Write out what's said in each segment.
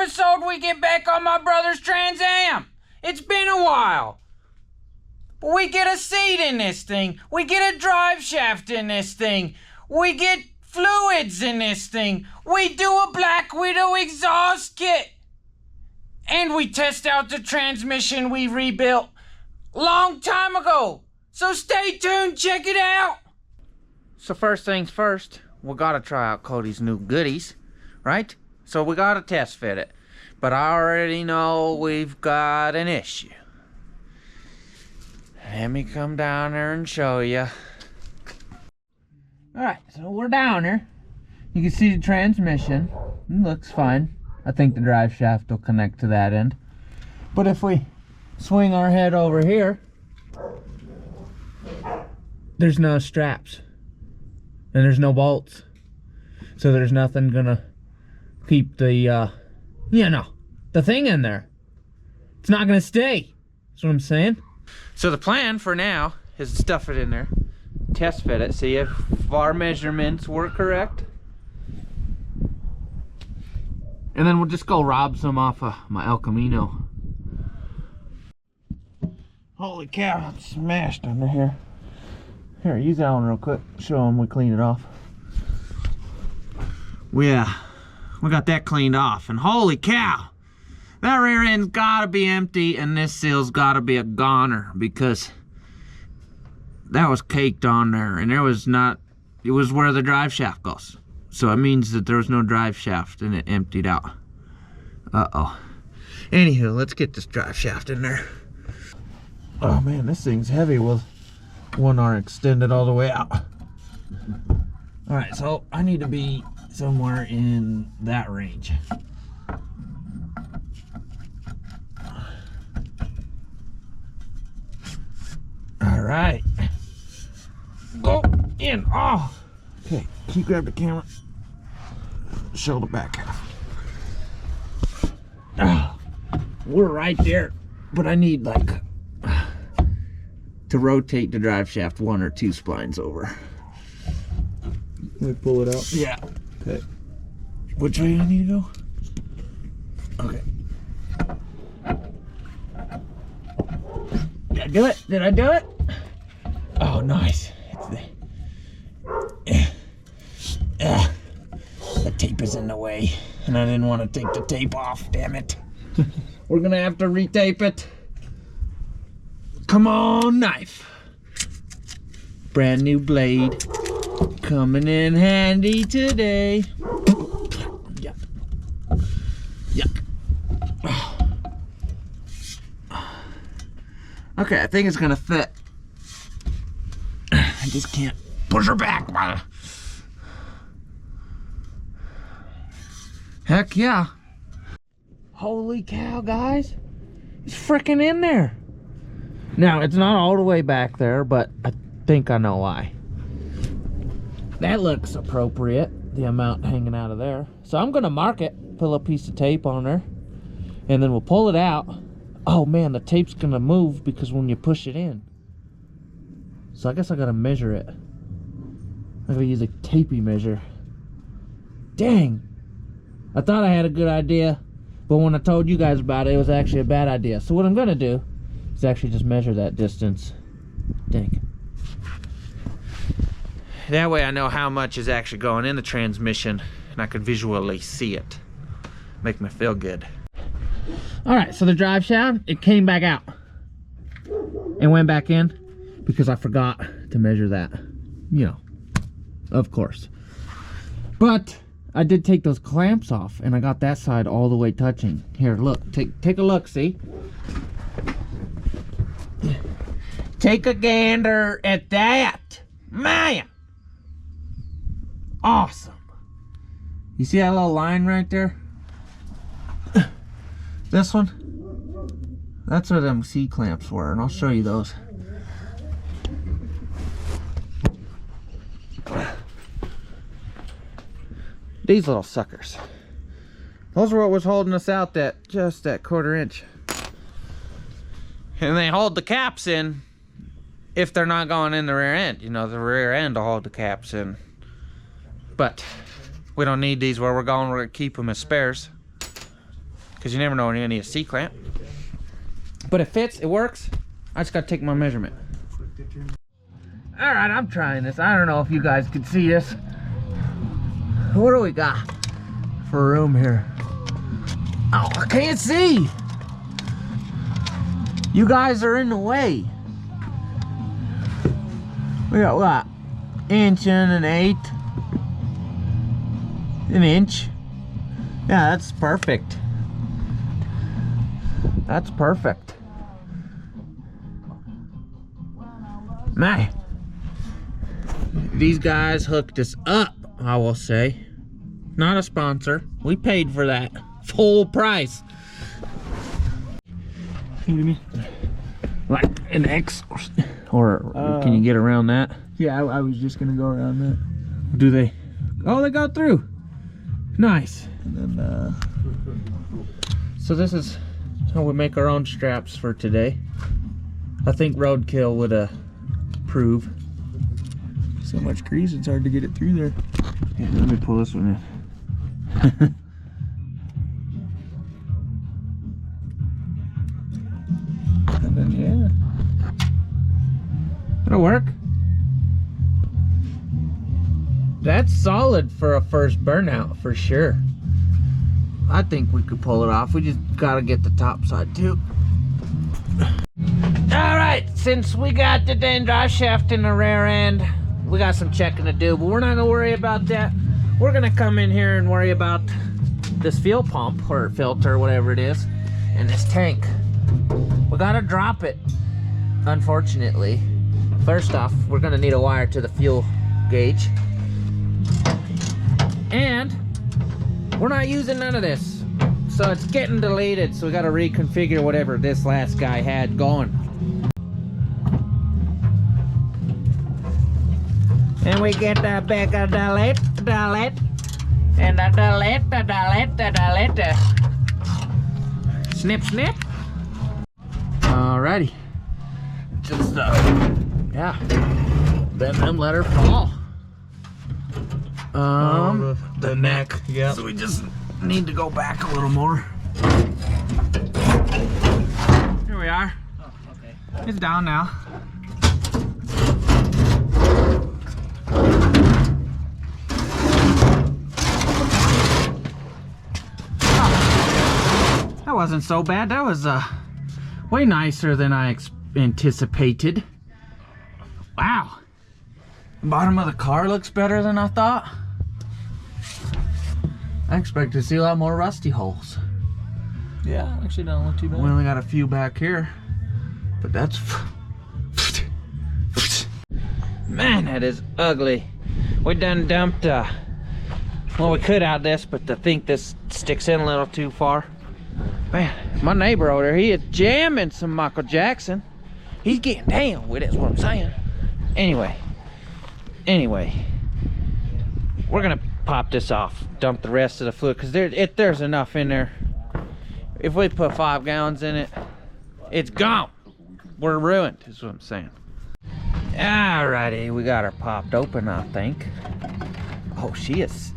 episode we get back on my brother's Trans Am. It's been a while. But we get a seat in this thing. We get a drive shaft in this thing. We get fluids in this thing. We do a Black Widow exhaust kit. And we test out the transmission we rebuilt long time ago. So stay tuned, check it out. So first things first, we gotta try out Cody's new goodies, right? So we gotta test fit it. But I already know we've got an issue. Let me come down there and show you. Alright, so we're down here. You can see the transmission. It looks fine. I think the drive shaft will connect to that end. But if we swing our head over here, there's no straps. And there's no bolts. So there's nothing gonna keep the, the thing in there. It's not gonna stay. That's what I'm saying. So the plan for now is to stuff it in there, test fit it, see if our measurements were correct. And then we'll just go rob some off of my El Camino. Holy cow, it's smashed under here. Here, use that one real quick. Show them we cleaned it off. Yeah, we got that cleaned off. And holy cow, that rear end's gotta be empty and this seal's gotta be a goner because that was caked on there and there was not, it was where the drive shaft goes. So it means that there was no drive shaft and it emptied out. Uh-oh. Anywho, let's get this drive shaft in there. Oh man, this thing's heavy with one arm extended all the way out. Alright, so I need to be somewhere in that range. Alright. Go in. Oh. Okay, can you grab the camera? Show the back half. Oh, we're right there, but I need like to rotate the drive shaft 1 or 2 splines over. Let me pull it out. Yeah. Okay. Which way do I need to go? Okay. Did I do it? Did I do it? Oh, nice. The tape is in the way, and I didn't want to take the tape off. Damn it. We're gonna have to retape it. Come on, knife. Brand new blade. Coming in handy today. Yuck. Yuck. Okay, I think it's gonna fit. I just can't push her back. Heck yeah. Holy cow, guys. It's freaking in there. Now, it's not all the way back there, but I think I know why. That looks appropriate, the amount hanging out of there. So I'm gonna mark it, put a piece of tape on there, and then we'll pull it out. Oh man, the tape's gonna move because when you push it in. So I guess I gotta measure it. I gotta use a tapey measure. Dang. I thought I had a good idea, but when I told you guys about it, it was actually a bad idea. So what I'm gonna do is actually just measure that distance. Dang. That way I know how much is actually going in the transmission and I could visually see it. Make me feel good. Alright, so the drive shaft, it came back out and went back in because I forgot to measure that. You know, of course. But I did take those clamps off and I got that side all the way touching. Here, look, take a look, see? Take a gander at that. Man! Awesome. You see that little line right there? This one? That's where them C-clamps were, and I'll show you those. These little suckers. Those are what was holding us out just that 1/4 inch. And they hold the caps in if they're not going in the rear end. You know, the rear end will hold the caps in. But we don't need these where we're going. We're gonna keep them as spares. because you never know when you're gonna need a C-clamp. But it fits, it works. I just gotta take my measurement. All right, I'm trying this. I don't know if you guys can see this. What do we got for room here? Oh, I can't see. You guys are in the way. We got what? Inch and an 1/8. An inch. Yeah, that's perfect. That's perfect. Man, these guys hooked us up, I will say. Not a sponsor. We paid for that. Full price. Can you give me? Like an X or can you get around that? Yeah, I was just gonna go around that. Do they? Oh, they got through. Nice. And then So this is how we make our own straps for today. I think Roadkill would approve. so much grease, it's hard to get it through there. Yeah, let me pull this one in. And then yeah. It'll work. That's solid for a first burnout for sure. I think we could pull it off. We just gotta get the top side too. Alright, since we got the dang drive shaft in the rear end, we got some checking to do, but we're not gonna worry about that. We're gonna come in here and worry about this fuel pump or filter, whatever it is, and this tank. We gotta drop it, unfortunately. First off, we're gonna need a wire to the fuel gauge. And we're not using none of this. So it's getting deleted, so we gotta reconfigure whatever this last guy had going. And we get the big delete, and the delete. Snip, snip. Alrighty. Just, yeah. Bend them, let her fall. The neck. Yeah. So we just need to go back a little more. Here we are. Oh, okay. It's down now. Oh, that wasn't so bad. That was way nicer than I anticipated. Wow. Bottom of the car looks better than I thought. I expect to see a lot more rusty holes. Yeah, actually don't look too bad. We only got a few back here, but that's... Man, that is ugly. We done dumped, well, we could out this, but I think this sticks in a little too far. Man, my neighbor over there, he is jamming some Michael Jackson. He's getting down with it, is what I'm saying. Anyway, we're gonna pop this off, dump the rest of the fluid, because there's enough in there. If we put 5 gallons in it, it's gone. We're ruined, is what I'm saying. Alrighty, we got her popped open, I think. Oh, she's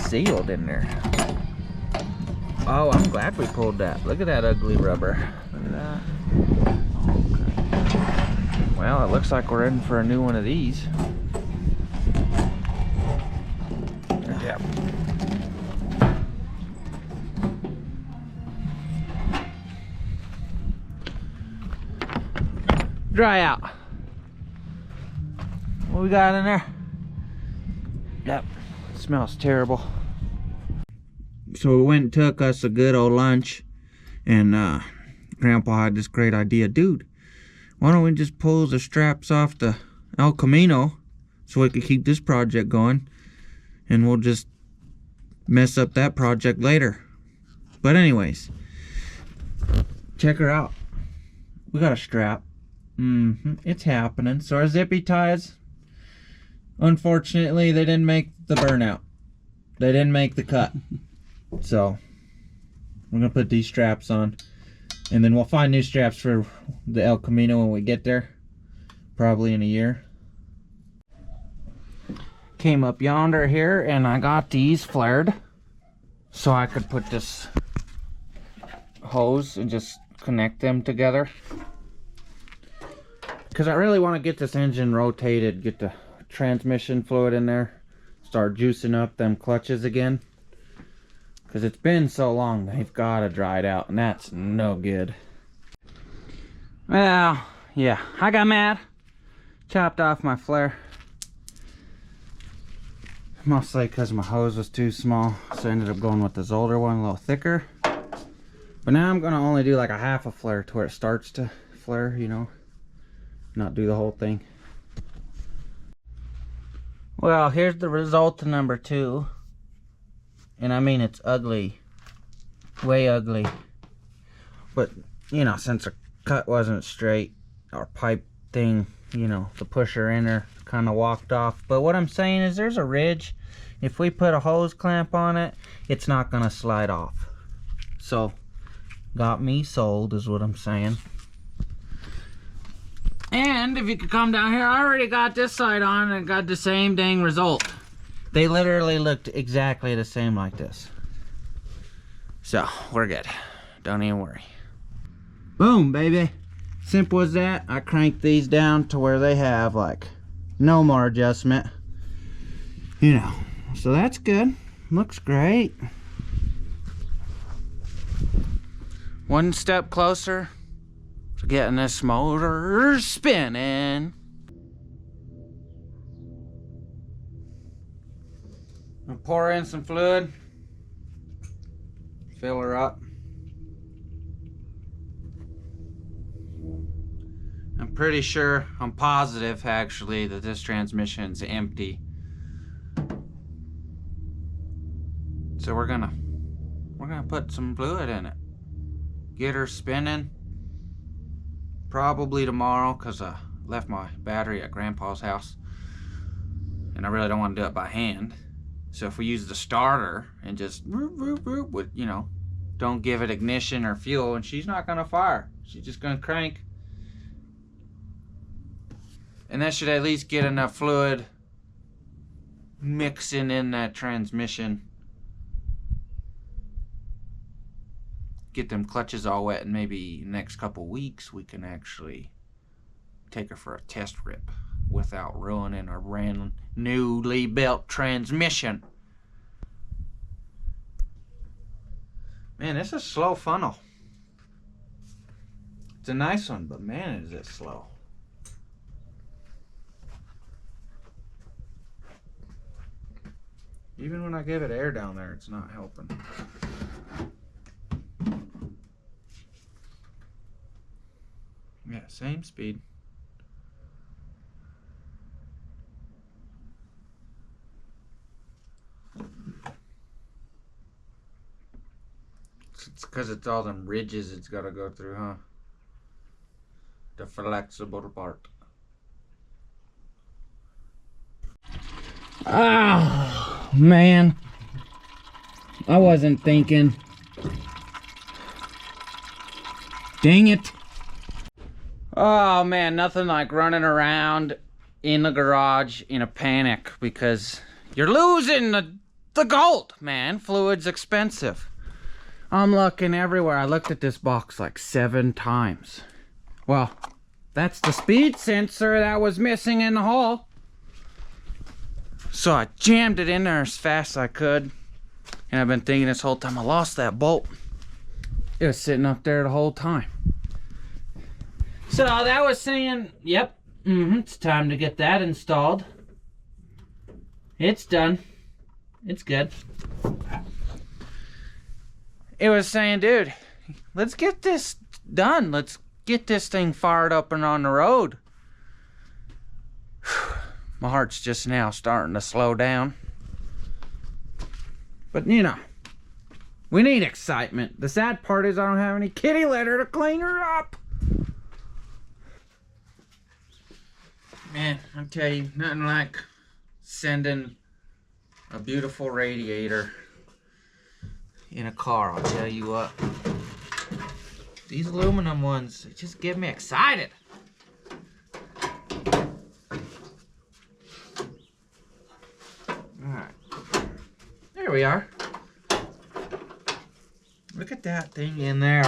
sealed in there. Oh, I'm glad we pulled that. Look at that ugly rubber. Look at that. Okay. Well, it looks like we're in for a new one of these. Yep. Dry out. What we got in there? Yep. Smells terrible. So we went and took us a good old lunch, and Grandpa had this great idea. Dude, why don't we just pull the straps off the El Camino so we could keep this project going, and we'll just mess up that project later. But anyways, check her out. We got a strap. It's happening. So our zippy ties, unfortunately, they didn't make the burnout. They didn't make the cut. So we're gonna put these straps on, and then we'll find new straps for the El Camino when we get there, probably in a year. Came up yonder here, and I got these flared so I could put this hose and just connect them together. Because I really want to get this engine rotated, get the transmission fluid in there, start juicing up them clutches again. Because it's been so long, they've got to dry it out, and that's no good. Well, yeah, I got mad. Chopped off my flare. Mostly because my hose was too small, so I ended up going with this older one, a little thicker. But now I'm going to only do like a half a flare to where it starts to flare, you know. Not do the whole thing. Well, here's the result of number 2. And I mean, it's ugly. Way ugly. But, you know, since the cut wasn't straight, our pipe thing, you know, the pusher inner kind of walked off. But what I'm saying is there's a ridge. If we put a hose clamp on it, it's not going to slide off. So, got me sold is what I'm saying. And if you could come down here, I already got this side on and got the same dang result. They literally looked exactly the same like this. So, we're good. Don't even worry. Boom, baby. Simple as that. I cranked these down to where they have like no more adjustment. You know, so that's good. Looks great. One step closer to getting this motor spinning. I'll pour in some fluid. Fill her up. I'm pretty sure, I'm positive actually, that this transmission's empty. So we're gonna put some fluid in it. Get her spinning. Probably tomorrow, because I left my battery at Grandpa's house. And I really don't want to do it by hand. So if we use the starter and just with, you know, don't give it ignition or fuel, and she's not gonna fire. She's just gonna crank. And that should at least get enough fluid mixing in that transmission. Get them clutches all wet, and maybe next couple weeks we can actually take her for a test rip without ruining our brand newly built transmission. Man, this is a slow funnel. It's a nice one, but man, is it slow. Even when I give it air down there, it's not helping. Yeah, same speed. It's because it's all them ridges it's got to go through, huh? The flexible part. Oh, man. I wasn't thinking. Dang it. Oh, man, nothing like running around in the garage in a panic because you're losing the gold, man. Fluid's expensive. I'm looking everywhere. I looked at this box like 7 times. Well, that's the speed sensor that was missing in the hole. So I jammed it in there as fast as I could. And I've been thinking this whole time I lost that bolt. It was sitting up there the whole time. So that was saying, yep, it's time to get that installed. It's done. It's good. It was saying, dude, let's get this done. Let's get this thing fired up and on the road. My heart's just now starting to slow down. But, you know, we need excitement. The sad part is I don't have any kitty litter to clean her up. Man, I tell you, nothing like sending a beautiful radiator in a car, I'll tell you what. These aluminum ones, they just get me excited. Alright. There we are. Look at that thing in there.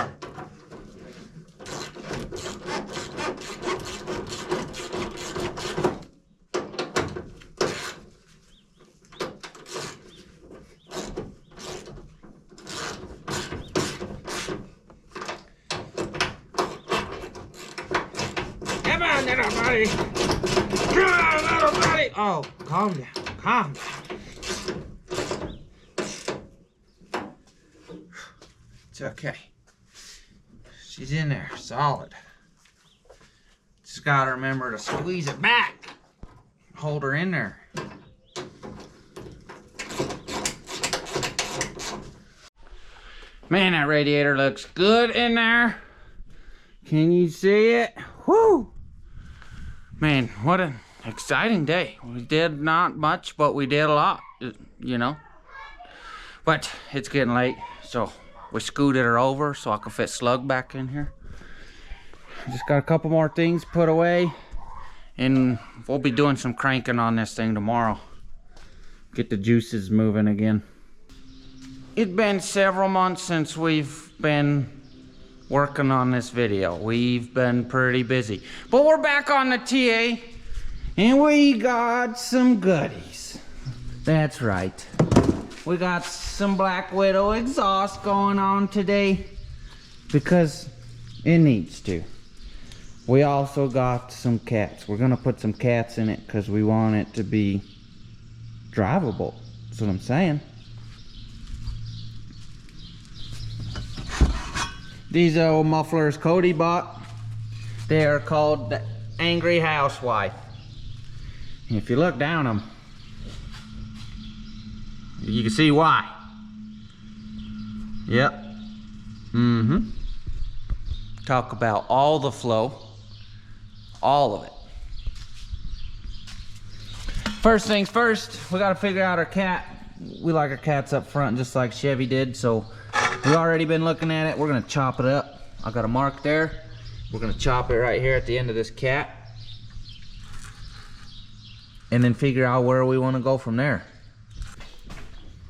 Come on, little buddy. Come on, little buddy. Oh, calm down. Calm down. It's okay. She's in there, solid. Just gotta remember to squeeze it back. Hold her in there. Man, that radiator looks good in there. Can you see it? Whoo! Man, what an exciting day. We did not much, but we did a lot, you know. But it's getting late, so we scooted her over so I can fit Slug back in here. Just got a couple more things put away, and we'll be doing some cranking on this thing tomorrow. Get the juices moving again. It's been several months since we've been working on this video. We've been pretty busy, but we're back on the TA, and we got some goodies. That's right. We got some Black Widow exhaust going on today because it needs to. We also got some cats. We're gonna put some cats in it because we want it to be drivable. That's what I'm saying. These old mufflers Cody bought, they are called the Angry Housewife. And if you look down them, you can see why. Yep. Mm-hmm. Talk about all the flow. All of it. First things first, we gotta figure out our cat. We like our cats up front just like Chevy did, so we've already been looking at it. We're gonna chop it up. I got a mark there. We're gonna chop it right here at the end of this cat. And then figure out where we wanna go from there.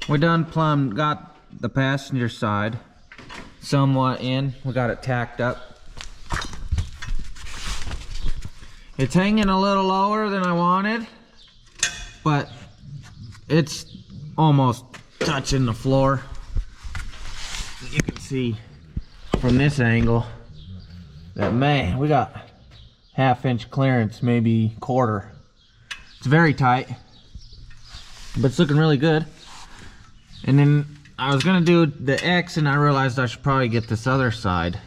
We done plumb got the passenger side somewhat in. We got it tacked up. It's hanging a little lower than I wanted, but it's almost touching the floor. You can see from this angle that, man, we got half-inch clearance, maybe quarter. It's very tight, but it's looking really good. And then I was gonna do the X, and I realized I should probably get this other side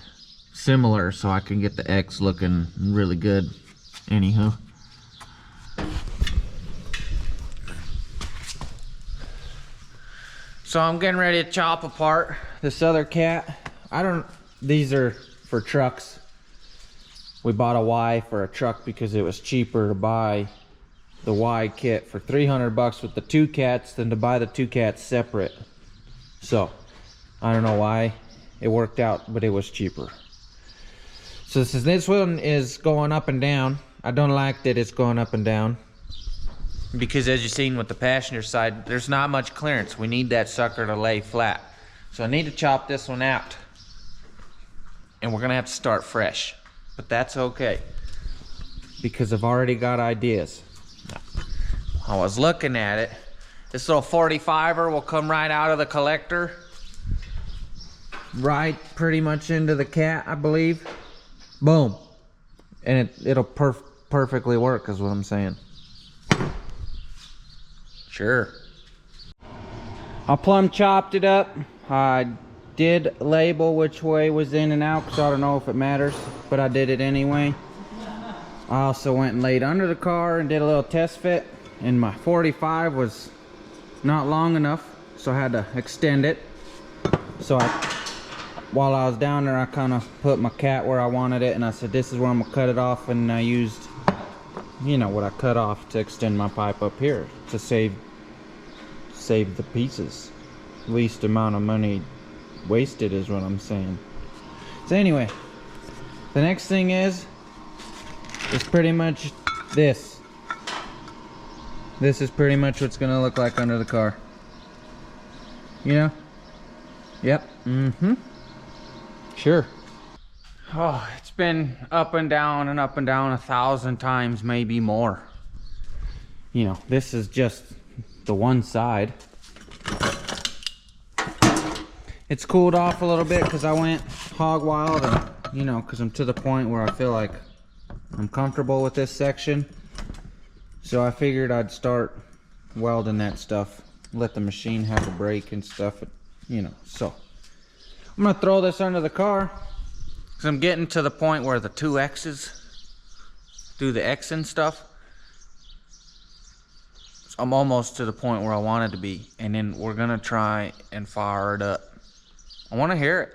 similar so I can get the X looking really good. Anywho, so I'm getting ready to chop apart this other cat. These are for trucks. We bought a Y for a truck because it was cheaper to buy the Y kit for 300 bucks with the two cats than to buy the two cats separate. So I don't know why it worked out, but it was cheaper. So this one is going up and down. I don't like that it's going up and down, because as you've seen with the passenger side, there's not much clearance. We need that sucker to lay flat. So I need to chop this one out, and we're gonna have to start fresh, but that's okay because I've already got ideas. I was looking at it. This little 45er will come right out of the collector, right pretty much into the cat, I believe. Boom. And it'll perfectly work is what I'm saying. Sure. I plumb chopped it up. I did label which way was in and out because I don't know if it matters, but I did it anyway. I also went and laid under the car and did a little test fit, and my 45 was not long enough, so I had to extend it. So while I was down there, I kind of put my cat where I wanted it, and I said, this is where I'm gonna cut it off, and I used, you know, what I cut off to extend my pipe up here to save the pieces. Least amount of money wasted is what I'm saying. So anyway, the next thing is pretty much this. This is pretty much what's gonna look like under the car. You know? Yep. Mm-hmm. Sure. Oh, it's been up and down and up and down 1,000 times, maybe more. You know, this is just the one side. It's cooled off a little bit because I went hog wild, and you know, because I'm to the point where I feel like I'm comfortable with this section. So I figured I'd start welding that stuff, let the machine have a break and stuff, you know. So I'm gonna throw this under the car because I'm getting to the point where the 2 X's do the Xing stuff. So I'm almost to the point where I want it to be, and then we're gonna try and fire it up. I want to hear it,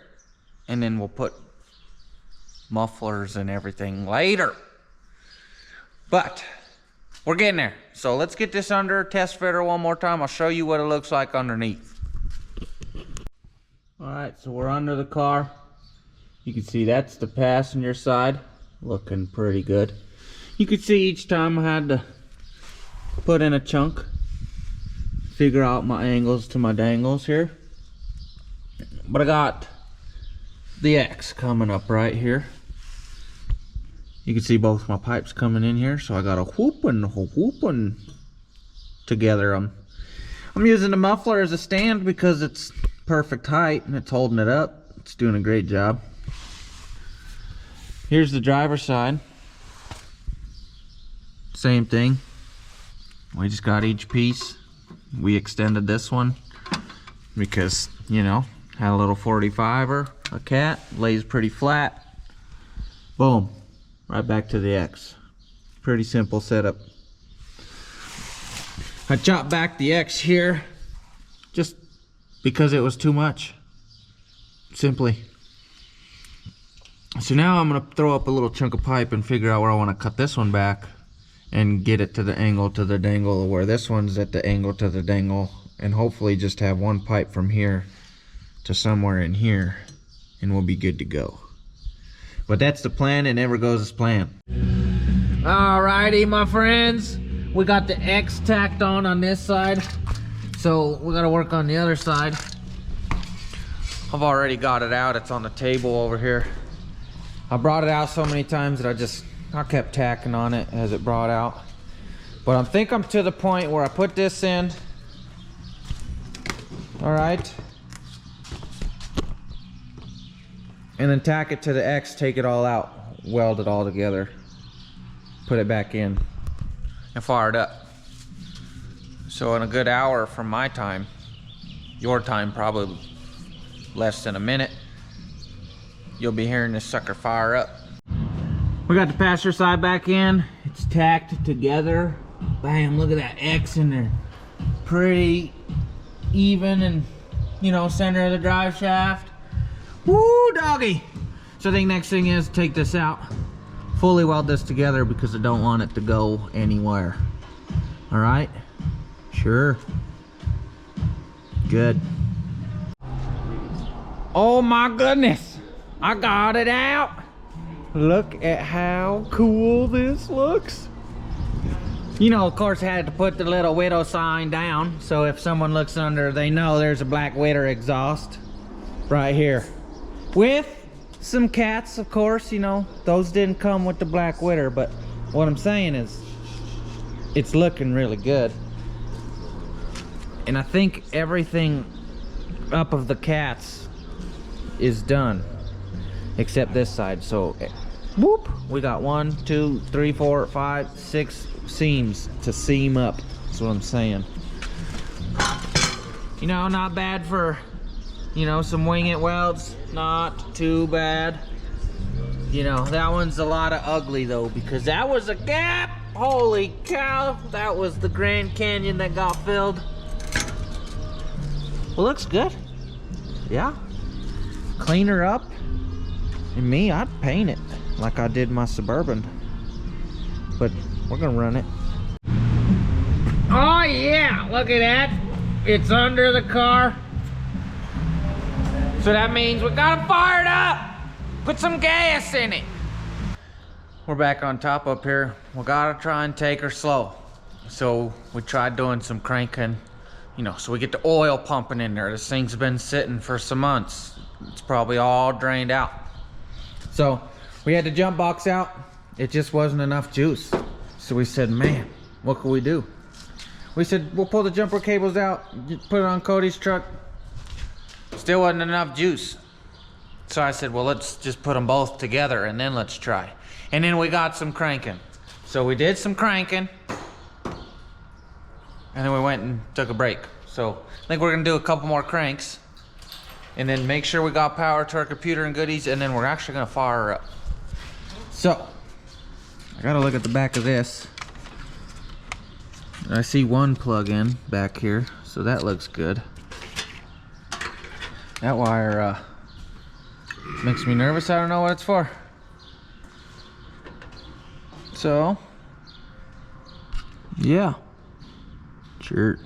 and then we'll put mufflers and everything later. But we're getting there. So let's get this under, test fitter one more time. I'll show you what it looks like underneath. All right, so we're under the car. You can see that's the passenger side, looking pretty good. You can see each time I had to put in a chunk, figure out my angles to my dangles here. But I got the X coming up right here. You can see both my pipes coming in here, so I got a whooping together. I'm using the muffler as a stand because it's perfect height and it's holding it up. It's doing a great job. Here's the driver's side. Same thing. We just got each piece. We extended this one because, you know, had a little 45er, a cat, lays pretty flat. Boom, right back to the X. Pretty simple setup. I chopped back the X here just because it was too much, simply. So now I'm gonna throw up a little chunk of pipe and figure out where I wanna cut this one back and get it to the angle to the dangle, where this one's at the angle to the dangle, and hopefully just have one pipe from here to somewhere in here, and we'll be good to go. But that's the plan. It never goes as planned. Alrighty, my friends, we got the X tacked on this side, so we gotta work on the other side. I've already got it out. It's on the table over here. I brought it out so many times that I kept tacking on it as it brought out. But I think I'm to the point where I put this in. All right. And then tack it to the X, take it all out, weld it all together, put it back in, and fire it up. So in a good hour from my time, your time probably less than a minute, you'll be hearing this sucker fire up. We got the passenger side back in. It's tacked together. Bam, look at that X in there. Pretty even and, you know, center of the drive shaft. Woo, doggy. So I think next thing is take this out, fully weld this together because I don't want it to go anywhere. All right, sure, good. Oh my goodness, I got it out. Look at how cool this looks. You know, of course, I had to put the little widow sign down, so if someone looks under, they know there's a black widow exhaust right here. With some cats, of course, you know, those didn't come with the black widow, but what I'm saying is, it's looking really good. And I think everything up of the cats is done, except this side. So, whoop, we got 1, 2, 3, 4, 5, 6 seams to seam up. That's what I'm saying. You know, not bad for, you know, some wing it welds. Not too bad. You know, that one's a lot of ugly though, because that was a gap. Holy cow, that was the Grand Canyon that got filled. Well, looks good. Yeah. Clean her up. And me, I'd paint it like I did my Suburban. But we're gonna run it. Oh yeah, look at that. It's under the car. So that means we gotta fire it up. Put some gas in it. We're back on top up here. We gotta try and take her slow. So we tried doing some cranking you know, so we get the oil pumping in there. This thing's been sitting for some months. It's probably all drained out. So we had the jump box out. It just wasn't enough juice. So we said, man, what can we do? We said, we'll pull the jumper cables out, put it on Cody's truck. Still wasn't enough juice. So I said, well, let's just put them both together and then let's try. And then we got some cranking. So we did some cranking. And then we went and took a break. So I think we're gonna do a couple more cranks and then make sure we got power to our computer and goodies, and then we're actually gonna fire her up. So I gotta look at the back of this. I see one plug-in back here, so that looks good. That wire makes me nervous. I don't know what it's for. So yeah, sure.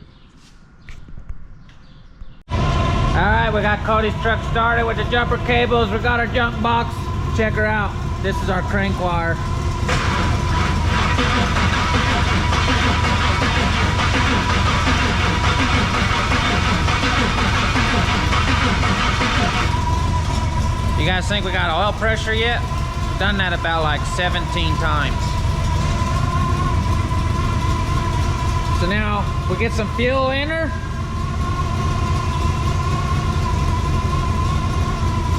Alright, we got Cody's truck started with the jumper cables. We got our jump box. Check her out. This is our crank wire. You guys think we got oil pressure yet? We've done that about like 17 times. So now we get some fuel in her,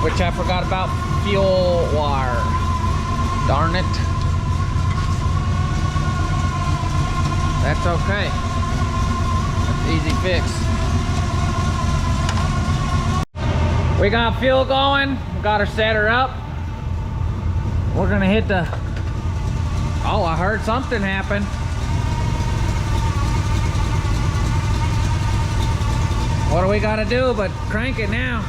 which I forgot about fuel wire. Darn it. That's okay. That's easy fix. We got fuel going. Got her set her up. We're gonna hit the... Oh, I heard something happen. What do we gotta do but crank it now?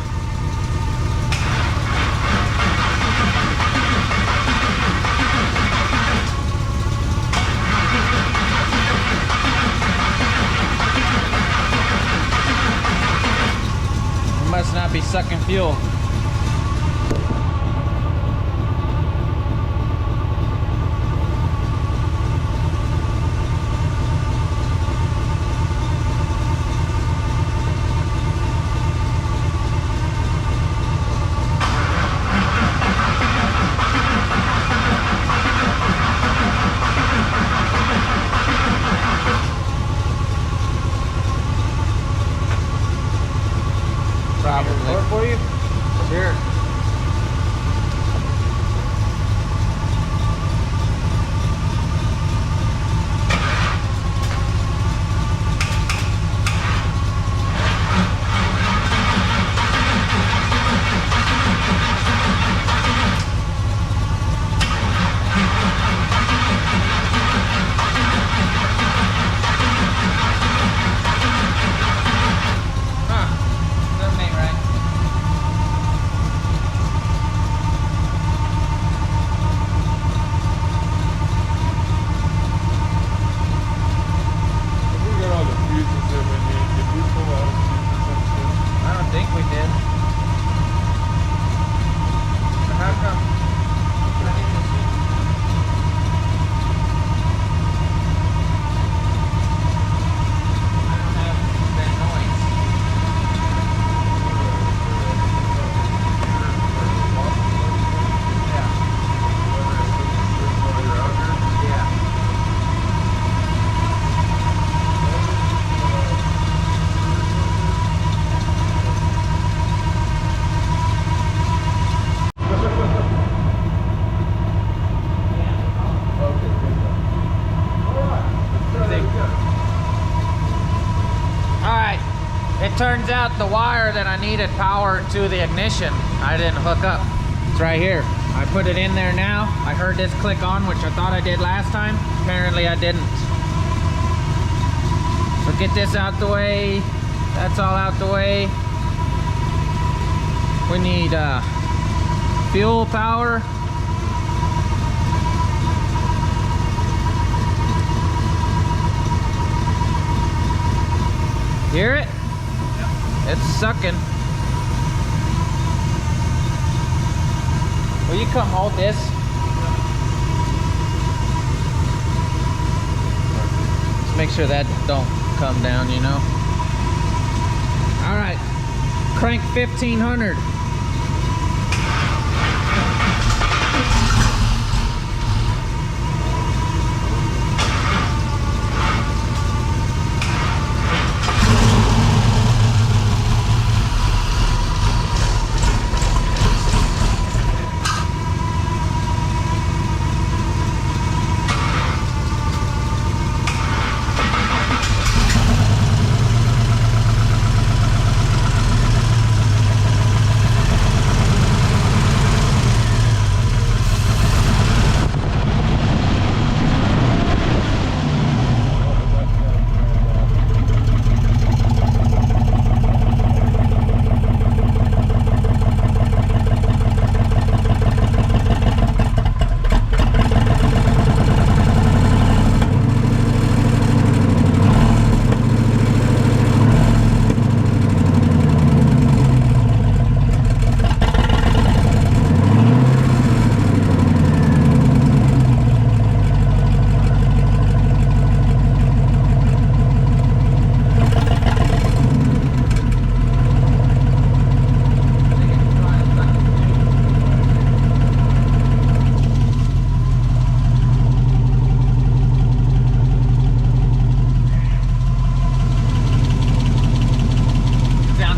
It must not be sucking fuel. Probably. For you? Sure. It turns out the wire that I needed power to the ignition, I didn't hook up. It's right here. I put it in there now. I heard this click on, which I thought I did last time. Apparently I didn't. So get this out the way. That's all out the way. We need fuel power. Hear it? It's sucking. Will you come hold this? Let's make sure that don't come down, you know. Crank 1500.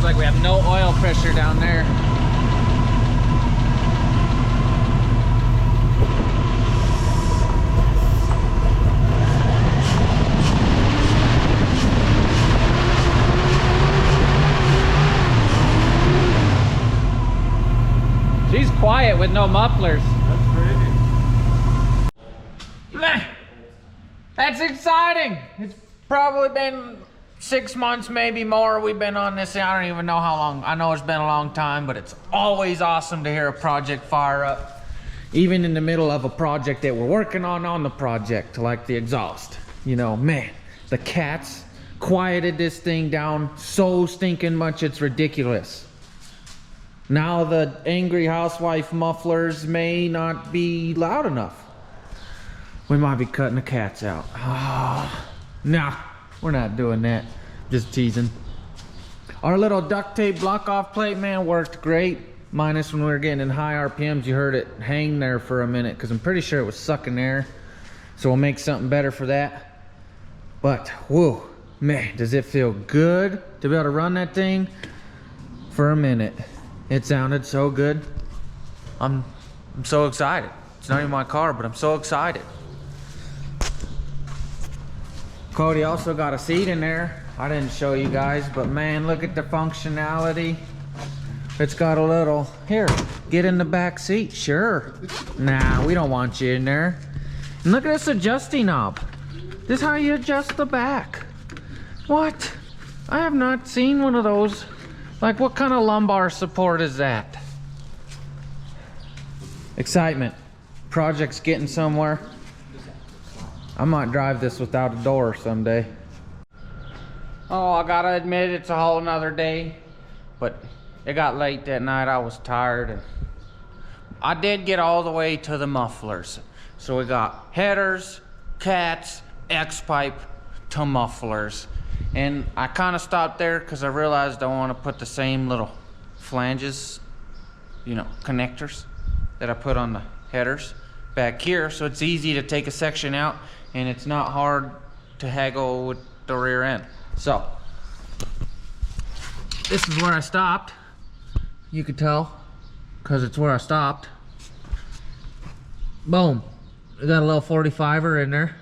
Like we have no oil pressure down there. She's quiet with no mufflers. That's crazy. That's exciting. It's probably been 6 months, maybe more. We've been on this. I don't even know how long. I know it's been a long time, but it's always awesome to hear a project fire up, even in the middle of a project that we're working on the project, like the exhaust. You know, man, the cats quieted this thing down so stinking much it's ridiculous. Now the angry housewife mufflers may not be loud enough. We might be cutting the cats out. Nah, we're not doing that. Just teasing. Our little duct tape block off plate, man, worked great. Minus when we were getting in high RPMs, you heard it hang there for a minute because I'm pretty sure it was sucking air. So we'll make something better for that. But, whoa, man, does it feel good to be able to run that thing for a minute. It sounded so good. I'm so excited. It's not even my car, but I'm so excited. Cody also got a seat in there. I didn't show you guys, but man, look at the functionality. It's got a little, here, get in the back seat, sure. Nah, we don't want you in there. And look at this adjusting knob. This is how you adjust the back. What? I have not seen one of those. Like, what kind of lumbar support is that? Excitement. Project's getting somewhere. I might drive this without a door someday. Oh, I gotta admit, it's a whole nother day. But it got late that night. I was tired. And I did get all the way to the mufflers. So we got headers, cats, X-pipe to mufflers. And I kind of stopped there because I realized I want to put the same little flanges, you know, connectors that I put on the headers back here. So it's easy to take a section out and it's not hard to haggle with the rear end. So this is where I stopped. You could tell because it's where I stopped. Boom. We got a little 45er in there.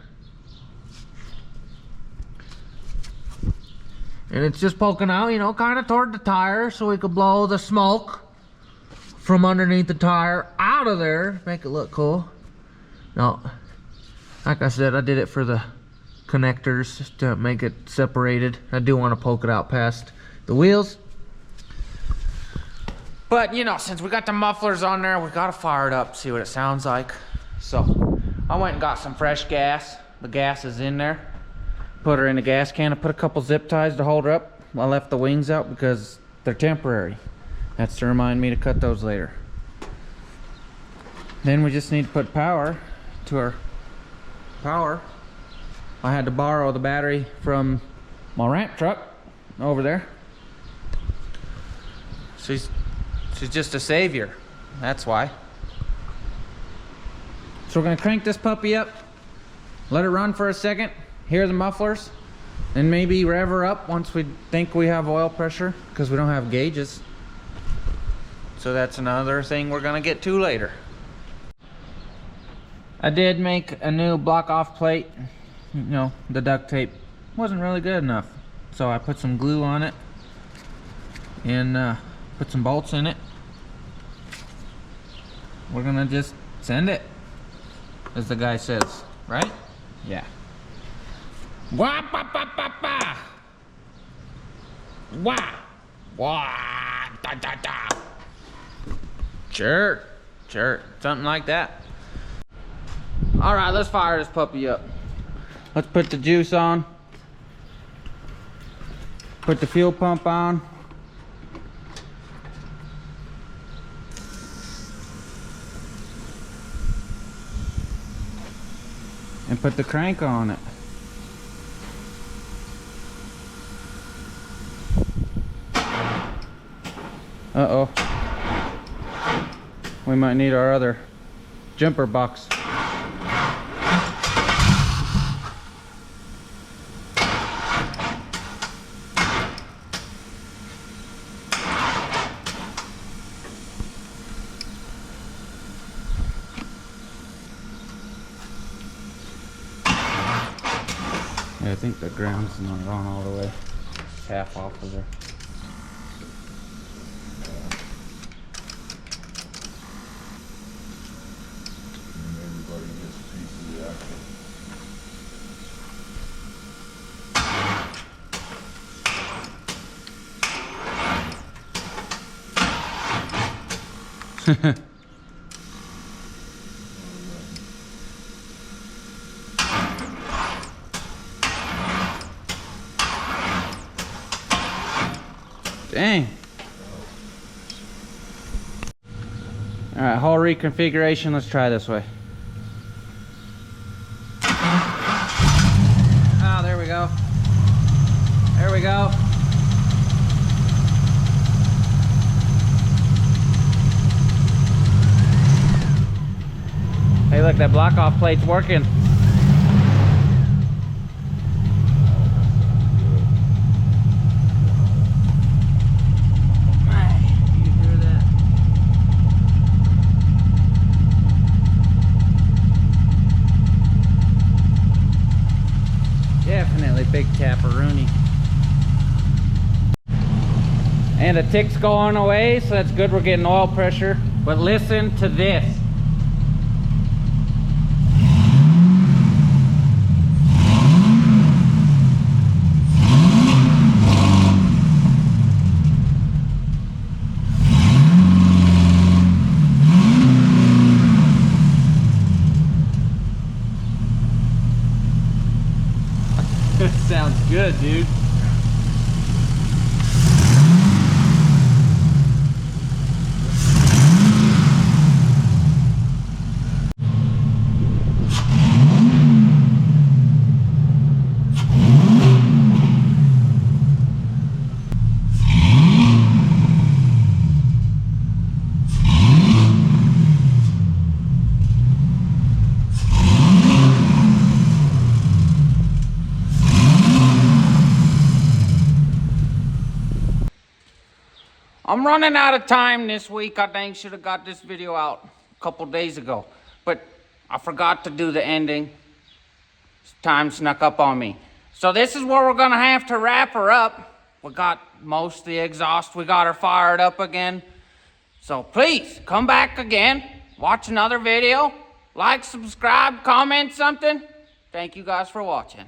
And it's just poking out, you know, kind of toward the tire so we could blow the smoke from underneath the tire out of there. Make it look cool. No, like I said, I did it for the connectors just to make it separated. I do want to poke it out past the wheels. But, you know, since we got the mufflers on there, we got to fire it up, see what it sounds like. So, I went and got some fresh gas. The gas is in there. Put her in a gas can. I put a couple zip ties to hold her up. I left the wings out because they're temporary. That's to remind me to cut those later. Then we just need to put power to our power. I had to borrow the battery from my ramp truck over there. She's just a savior. That's why. So we're gonna crank this puppy up, let it run for a second, hear the mufflers, and maybe rev her up once we think we have oil pressure, because we don't have gauges. So that's another thing we're gonna get to later. I did make a new block off plate. You know, the duct tape wasn't really good enough. So I put some glue on it and put some bolts in it. We're gonna just send it, as the guy says, right? Yeah. Wah pa pa pa pa. Wah. Wah da da da. Sure, something like that. All right, let's fire this puppy up. Let's put the juice on. Put the fuel pump on. And put the crank on it. Uh-oh. We might need our other jumper box. Yeah, I think the ground's not on all the way. It's half off of there. Everybody gets a piece of the axle. Dang. All right, whole reconfiguration. Let's try this way. Oh, there we go. There we go. Hey, look, that block off plate's working. Definitely big capperoonie. And the tick's going away, so that's good. We're getting oil pressure. But listen to this. Sounds good, dude. I'm running out of time this week. I dang should have got this video out a couple days ago, but I forgot to do the ending. Time snuck up on me. So this is where we're gonna have to wrap her up. We got most of the exhaust. We got her fired up again. So please come back again, watch another video, like, subscribe, comment something. Thank you guys for watching.